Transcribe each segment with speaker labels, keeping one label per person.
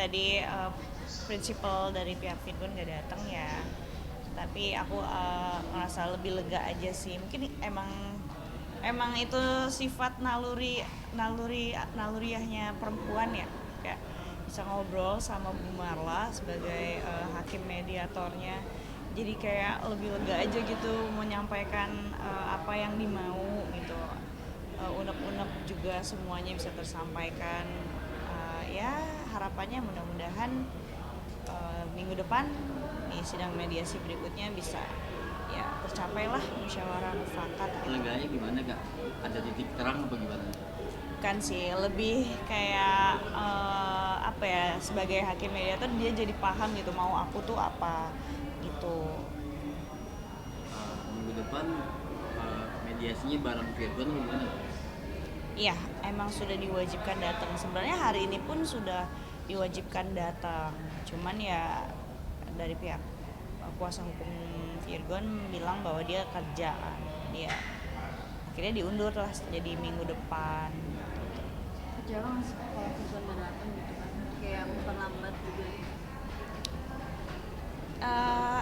Speaker 1: tadi prinsipal dari pihak Virgon nggak datang ya, tapi aku ngerasa lebih lega aja sih. Mungkin emang itu sifat naluriahnya perempuan ya, kayak bisa ngobrol sama Bu Marla sebagai hakim mediatornya, jadi kayak lebih lega aja gitu menyampaikan apa yang dimau gitu. Unek-unek juga semuanya bisa tersampaikan. Ya harapannya mudah-mudahan minggu depan di sidang mediasi berikutnya bisa ya tercapailah musyawarah mufakat gitu.
Speaker 2: Leganya gimana Kak? Ada titik terang apa gimana?
Speaker 1: Kan sih lebih kayak apa ya, sebagai hakim mediator dia jadi paham gitu mau aku tuh apa gitu.
Speaker 2: Minggu depan mediasinya bareng Virgon apa gimana?
Speaker 1: Iya, emang sudah diwajibkan datang. Sebenarnya hari ini pun sudah diwajibkan datang. Cuman ya dari pihak kuasa hukum Virgon bilang bahwa dia kerjaan. Dia akhirnya diundur lah jadi minggu depan.
Speaker 3: Jarang sih kalau Virgon nggak datang gitu kan, kayak memperlambat juga.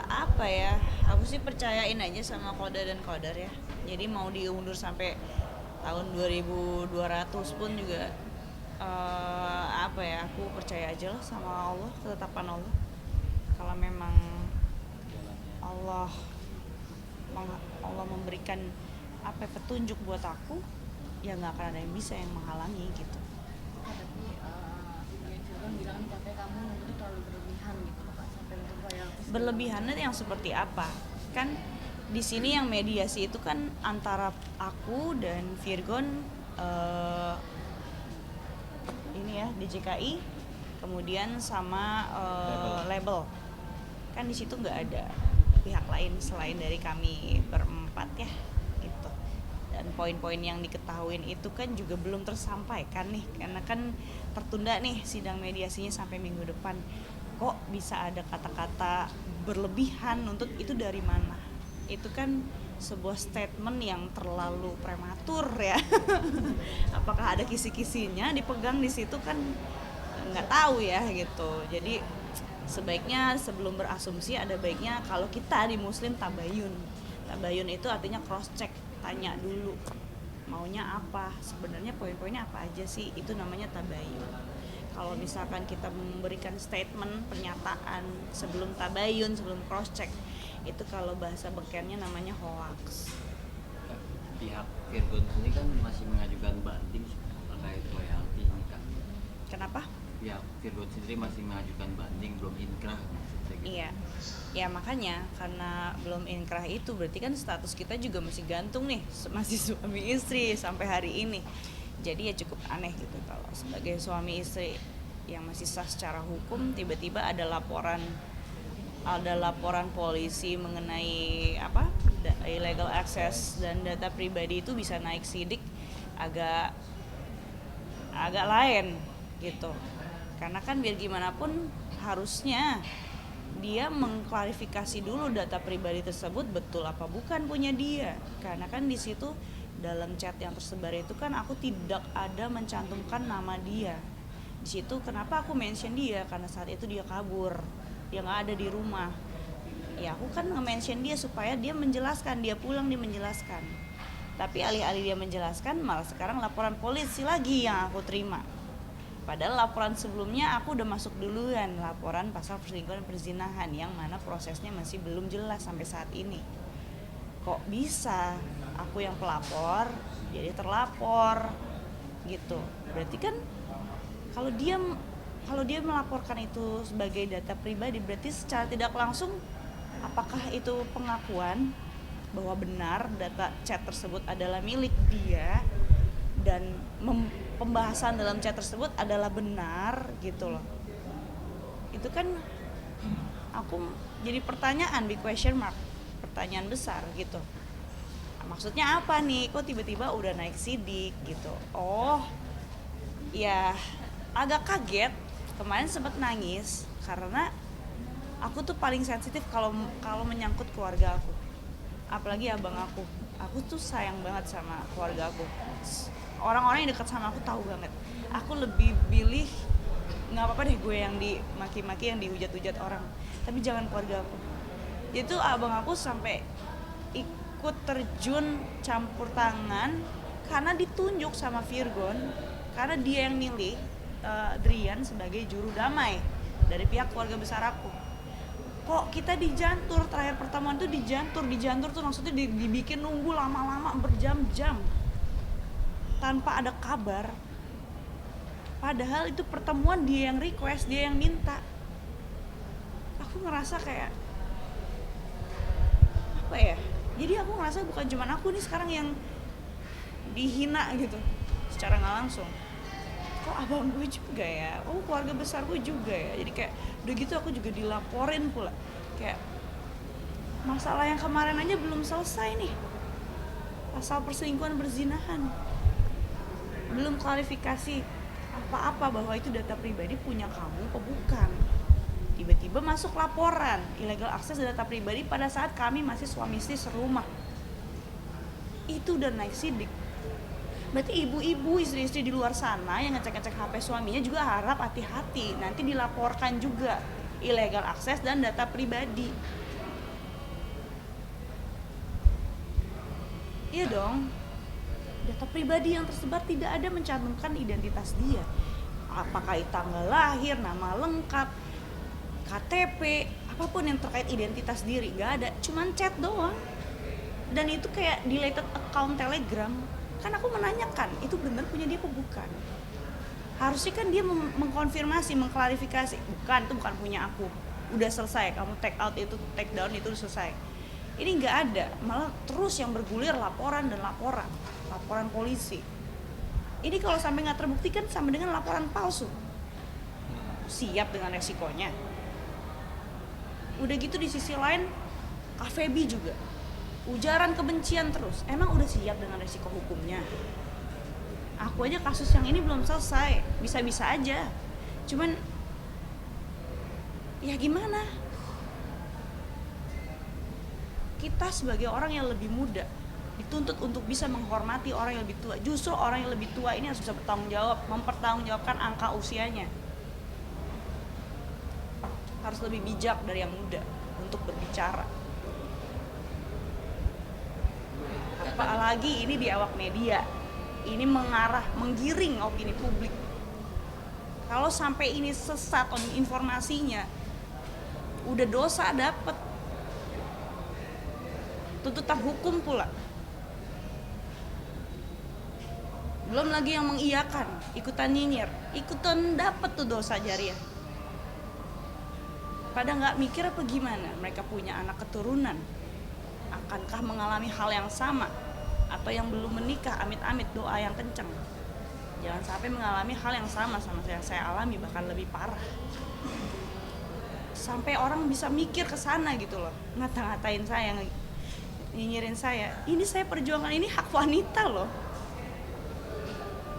Speaker 1: Apa ya, aku sih percayain aja sama Qadar dan Qadar ya. Jadi mau diundur sampai tahun 2200 pun juga apa ya, aku percaya aja lah sama Allah, ketetapan Allah. Kalau memang Allah Allah memberikan apa ya, petunjuk buat aku, ya nggak akan ada yang bisa yang menghalangi gitu.
Speaker 3: Tapi Virgon bilang katanya kamu itu terlalu berlebihan gitu loh Kak, sampai untuk kayak
Speaker 1: Berlebihannya yang seperti apa? Kan di sini yang mediasi itu kan antara aku dan Virgon, ini ya DJKI, kemudian sama label. Kan di situ nggak ada pihak lain selain dari kami berempat ya gitu. Dan poin-poin yang diketahuin itu kan juga belum tersampaikan nih, karena kan tertunda nih sidang mediasinya sampai minggu depan. Kok bisa ada kata-kata berlebihan, untuk itu dari mana? Itu kan sebuah statement yang terlalu prematur ya. Apakah ada kisi-kisinya dipegang di situ kan nggak tahu ya gitu. Jadi sebaiknya sebelum berasumsi ada baiknya kalau kita di Muslim tabayun. Tabayun itu artinya cross check, tanya dulu maunya apa, sebenarnya poin-poinnya apa aja sih, itu namanya tabayun. Kalau misalkan kita memberikan statement, pernyataan sebelum tabayun, sebelum cross check, itu kalau bahasa bekennya namanya hoax.
Speaker 2: Pihak Virgon sendiri kan masih mengajukan banding terkait royalti ini Kak.
Speaker 1: Kenapa?
Speaker 2: Pihak Virgon sendiri masih mengajukan banding, belum inkrah maksudnya gitu.
Speaker 1: Iya, ya makanya karena belum inkrah itu berarti kan status kita juga masih gantung nih, masih suami istri sampai hari ini. Jadi ya cukup aneh gitu kalau sebagai suami istri yang masih sah secara hukum tiba-tiba ada laporan polisi mengenai apa, illegal access dan data pribadi itu bisa naik sidik, agak lain gitu. Karena kan biar gimana pun harusnya dia mengklarifikasi dulu data pribadi tersebut betul apa bukan punya dia. Karena kan di situ dalam chat yang tersebar itu kan aku tidak ada mencantumkan nama dia. Di situ kenapa aku mention dia? Karena saat itu dia kabur, dia nggak ada di rumah. Ya aku kan nge-mention dia supaya dia menjelaskan, dia pulang dia menjelaskan. Tapi alih-alih dia menjelaskan, malah sekarang laporan polisi lagi yang aku terima. Padahal laporan sebelumnya aku udah masuk duluan, laporan pasal perselingkuhan dan perzinahan yang mana prosesnya masih belum jelas sampai saat ini. Kok bisa aku yang pelapor jadi terlapor gitu? Berarti kan kalau dia melaporkan itu sebagai data pribadi, berarti secara tidak langsung apakah itu pengakuan bahwa benar data chat tersebut adalah milik dia dan pembahasan dalam chat tersebut adalah benar gitu loh. Itu kan aku jadi pertanyaan, big question mark, pertanyaan besar gitu. Maksudnya apa nih, kok tiba-tiba udah naik sidik gitu. Oh ya, agak kaget, kemarin sempat nangis karena aku tuh paling sensitif kalau menyangkut keluarga aku, apalagi abang aku tuh sayang banget sama keluarga aku. Orang-orang yang dekat sama aku tahu banget, aku lebih pilih nggak apa-apa deh gue yang dimaki-maki, yang dihujat-hujat orang, tapi jangan keluarga aku. Itu abang aku sampai ikut terjun campur tangan karena ditunjuk sama Virgon, karena dia yang milih Drian sebagai juru damai dari pihak keluarga besar aku. Kok kita dijantur, terakhir pertemuan tuh dijantur tuh maksudnya dibikin nunggu lama-lama berjam-jam tanpa ada kabar. Padahal itu pertemuan dia yang request, dia yang minta. Aku ngerasa kayak apa ya? Jadi aku ngerasa bukan cuma aku nih sekarang yang dihina gitu secara nggak langsung. Kok abang gue juga ya, oh keluarga besar gue juga ya. Jadi kayak udah gitu aku juga dilaporin pula. Kayak masalah yang kemarin aja belum selesai nih, pasal perselingkuhan berzinahan, belum klarifikasi apa-apa bahwa itu data pribadi punya kamu apa bukan. Tiba-tiba masuk laporan illegal access data pribadi pada saat kami masih suami istri serumah. Itu udah naik sidik. Berarti ibu-ibu, istri-istri di luar sana yang ngecek-ngecek HP suaminya juga harap hati-hati. Nanti dilaporkan juga illegal access dan data pribadi. Iya dong. Data pribadi yang tersebar tidak ada mencantumkan identitas dia. Apakah itu tanggal lahir, nama lengkap, KTP, apapun yang terkait identitas diri, gak ada. Cuman chat doang. Dan itu kayak deleted account Telegram. Kan aku menanyakan, itu benar punya dia apa bukan? Harusnya kan dia mengkonfirmasi, mengklarifikasi. Bukan, itu bukan punya aku. Udah selesai, kamu take out itu, take down itu udah selesai. Ini nggak ada, malah terus yang bergulir laporan dan laporan polisi. Ini kalau sampai nggak terbukti kan sama dengan laporan palsu. Siap dengan resikonya. Udah gitu di sisi lain, Kak Feby juga ujaran kebencian terus. Emang udah siap dengan resiko hukumnya? Aku aja kasus yang ini belum selesai, bisa-bisa aja. Cuman ya gimana? Kita sebagai orang yang lebih muda dituntut untuk bisa menghormati orang yang lebih tua. Justru orang yang lebih tua ini harus bisa bertanggung jawab, mempertanggungjawabkan angka usianya. Harus lebih bijak dari yang muda untuk berbicara. Apalagi ini di awak media, ini menggiring opini publik. Kalau sampai ini sesat informasinya, udah dosa dapet, tuntutan hukum pula. Belum lagi yang mengiyakan, ikutan nyinyir, ikutan dapet tuh dosa jariah. Pada nggak mikir apa gimana? Mereka punya anak keturunan, akankah mengalami hal yang sama? Atau yang belum menikah, amit-amit doa yang kenceng, jangan sampai mengalami hal yang sama yang saya alami, bahkan lebih parah. Sampai orang bisa mikir ke sana gitu loh, ngata-ngatain saya, nyinyirin saya. Ini saya perjuangan, ini hak wanita loh.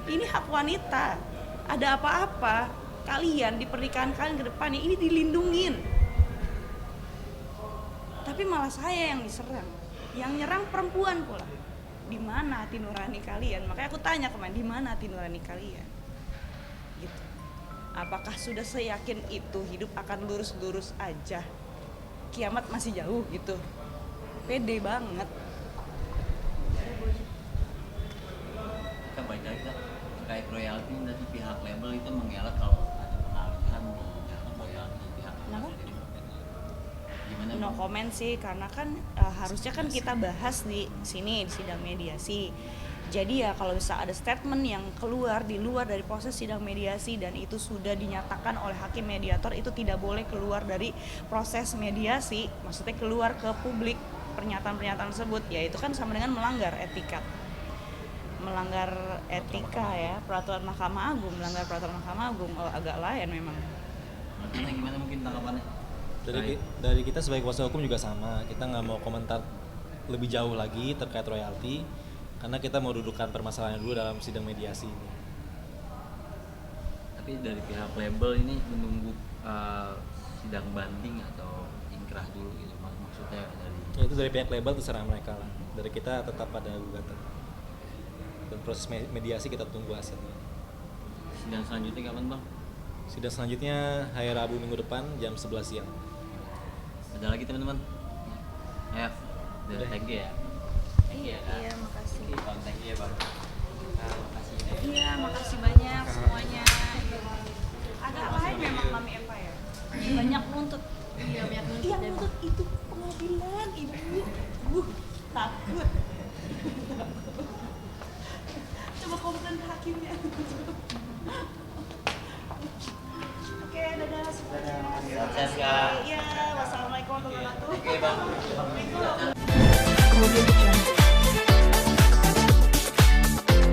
Speaker 1: Ini hak wanita. Ada apa-apa, kalian di pernikahan kalian ke depannya ini dilindungin. Tapi malah saya yang diserang, yang nyerang perempuan pula. Di mana hati nurani kalian? Makanya aku tanya kemarin, di mana hati nurani kalian? Gitu. Apakah sudah seyakin itu hidup akan lurus-lurus aja? Kiamat masih jauh gitu. Pede banget.
Speaker 2: Kita balik lagi terkait royalti, nanti pihak label itu mengelak kalau ada pengalihan royalti pihak
Speaker 1: Kenapa?
Speaker 2: Gimana?
Speaker 1: No comment sih, karena kan harusnya kan kita bahas di sini di sidang mediasi. Jadi ya kalau bisa ada statement yang keluar di luar dari proses sidang mediasi dan itu sudah dinyatakan oleh hakim mediator, itu tidak boleh keluar dari proses mediasi, maksudnya keluar ke publik pernyataan-pernyataan tersebut, ya itu kan sama dengan melanggar etika ya, peraturan Mahkamah Agung, melanggar peraturan Mahkamah Agung. Agak lain memang.
Speaker 2: Gimana mungkin tanggapannya?
Speaker 4: Dari kita sebagai kuasa hukum juga sama, kita nggak mau komentar lebih jauh lagi terkait royalti karena kita mau dudukkan permasalahannya dulu dalam sidang mediasi ini.
Speaker 2: Tapi dari pihak label ini menunggu sidang banding atau inkrah dulu gitu, maksudnya dari
Speaker 4: Ya, itu dari pihak label terserah mereka lah. Dari kita tetap pada gugatan. Dan proses mediasi kita tunggu hasilnya.
Speaker 2: sidang selanjutnya kapan bang?
Speaker 4: Sidang selanjutnya hari Rabu minggu depan jam 11 siang.
Speaker 2: Ada lagi teman-teman? Ya,
Speaker 4: Udah.
Speaker 2: thank you ya.
Speaker 1: Iya, makasih.
Speaker 2: Oke, Bang, thank you ya Bang. Makasih.
Speaker 1: Iya, makasih banyak semuanya. Agak lain memang Mami Empire. Banyak nuntut.
Speaker 3: Iya, banyak nuntut
Speaker 1: Yang
Speaker 3: dan
Speaker 1: nuntut itu pengadilan.